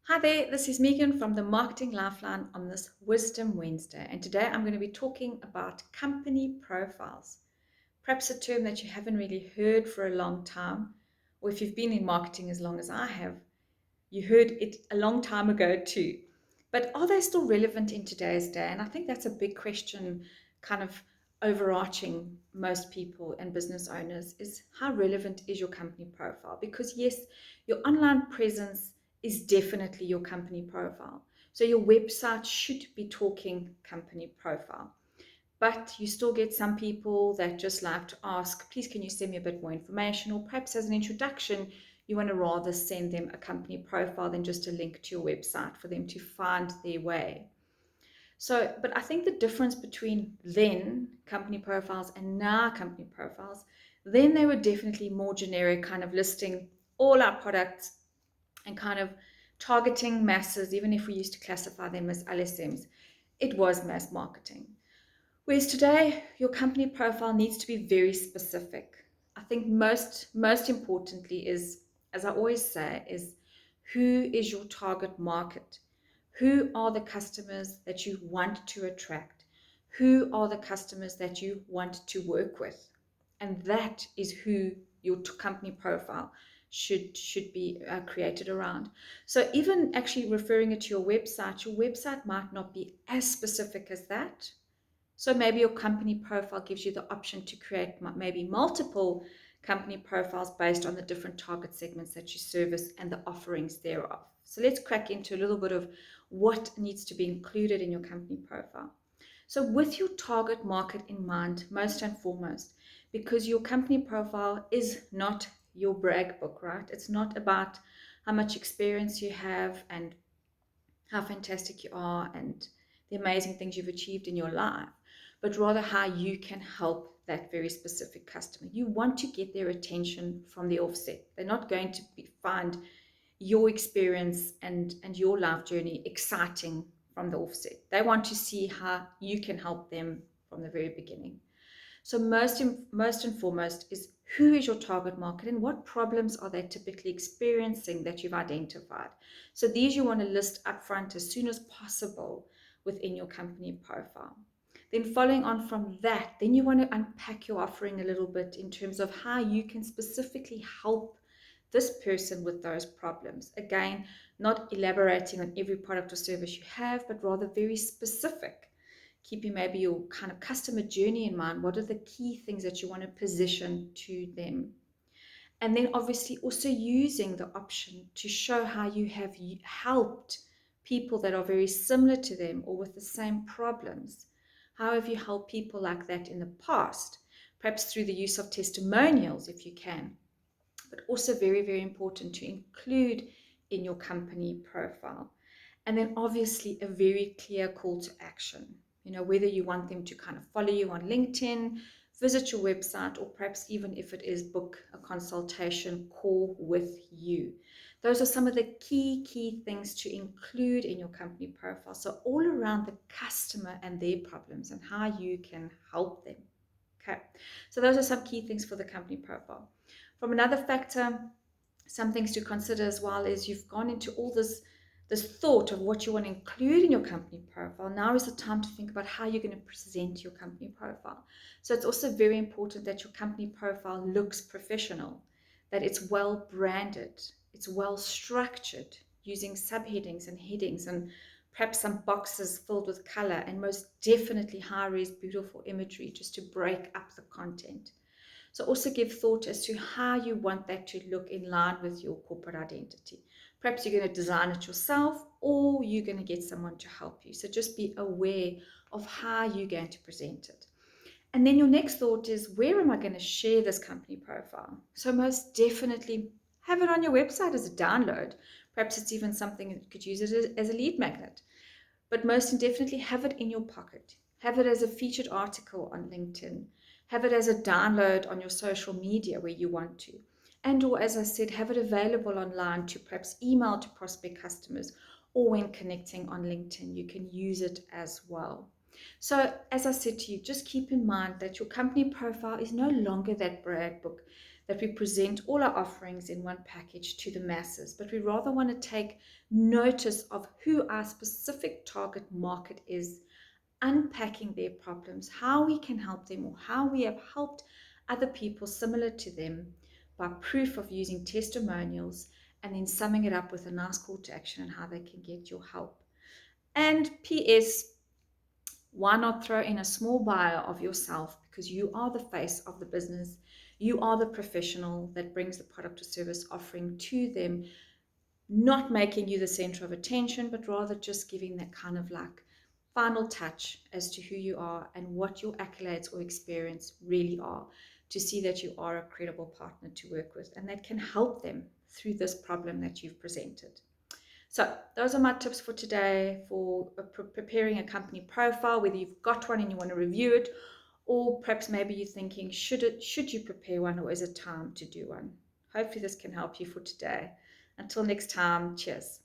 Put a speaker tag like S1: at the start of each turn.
S1: Hi there, this is Megan from the Marketing Lifeline on this Wisdom Wednesday, and today I'm going to be talking about company profiles. Perhaps a term that you haven't really heard for a long time, or if you've been in marketing as long as I have, you heard it a long time ago too. But are they still relevant in today's day? And I think that's a big question, kind of overarching most people and business owners, is how relevant is your company profile? Because yes, your online presence is definitely your company profile. So your website should be talking company profile. But you still get some people that just like to ask, please, can you send me a bit more information? Or perhaps as an introduction, you want to rather send them a company profile than just a link to your website for them to find their way. So, but I think the difference between then company profiles and now company profiles, then they were definitely more generic, kind of listing all our products and kind of targeting masses, even if we used to classify them as LSMs. It was mass marketing. Whereas today, your company profile needs to be very specific. I think most importantly is, as I always say, is who is your target market? Who are the customers that you want to attract? Who are the customers that you want to work with? And that is who your company profile should be created around. So even actually referring it to your website might not be as specific as that. So maybe your company profile gives you the option to create maybe multiple company profiles based on the different target segments that you service and the offerings thereof. So let's crack into a little bit of what needs to be included in your company profile. So with your target market in mind, most and foremost, because your company profile is not your brag book, right? It's not about how much experience you have and how fantastic you are and the amazing things you've achieved in your life, but rather how you can help that very specific customer. You want to get their attention from the offset. They're not going to find your experience and your life journey exciting from the offset. They want to see how you can help them from the very beginning. So most and foremost is who is your target market and what problems are they typically experiencing that you've identified. So these you want to list upfront as soon as possible within your company profile. Then following on from that, then you want to unpack your offering a little bit in terms of how you can specifically help this person with those problems. Again, not elaborating on every product or service you have, but rather very specific, keeping maybe your kind of customer journey in mind. What are the key things that you want to position to them? And then obviously also using the option to show how you have helped people that are very similar to them or with the same problems. How have you helped people like that in the past? Perhaps through the use of testimonials if you can, but also very, very important to include in your company profile. And then obviously a very clear call to action. Whether you want them to kind of follow you on LinkedIn, visit your website, or perhaps even if it is book a consultation call with you. Those are some of the key things to include in your company profile. So all around the customer and their problems and how you can help them. Okay, so those are some key things for the company profile. From another factor, some things to consider as well is you've gone into all this thought of what you want to include in your company profile. Now is the time to think about how you're going to present your company profile. So it's also very important that your company profile looks professional, that it's well branded, it's well structured, using subheadings and headings and perhaps some boxes filled with color, and most definitely high-res beautiful imagery just to break up the content. So also give thought as to how you want that to look in line with your corporate identity. Perhaps you're going to design it yourself or you're going to get someone to help you. So just be aware of how you're going to present it. And then your next thought is, where am I going to share this company profile? So most definitely have it on your website as a download. Perhaps it's even something that you could use it as a lead magnet. But most definitely have it in your pocket. Have it as a featured article on LinkedIn. Have it as a download on your social media where you want to. And or, as I said, have it available online to perhaps email to prospect customers, or when connecting on LinkedIn, you can use it as well. So as I said to you, just keep in mind that your company profile is no longer that brag book. that we present all our offerings in one package to the masses, but we rather want to take notice of who our specific target market is, unpacking their problems, how we can help them, or how we have helped other people similar to them by proof of using testimonials, and then summing it up with a nice call to action on how they can get your help. And PS, why not throw in a small bio of yourself, because you are the face of the business. You are the professional that brings the product or service offering to them, not making you the center of attention, but rather just giving that kind of like final touch as to who you are and what your accolades or experience really are, to see that you are a credible partner to work with and that can help them through this problem that you've presented. So those are my tips for today for preparing a company profile, whether you've got one and you want to review it, or perhaps maybe you're thinking, should you prepare one, or is it time to do one? Hopefully this can help you for today. Until next time, cheers.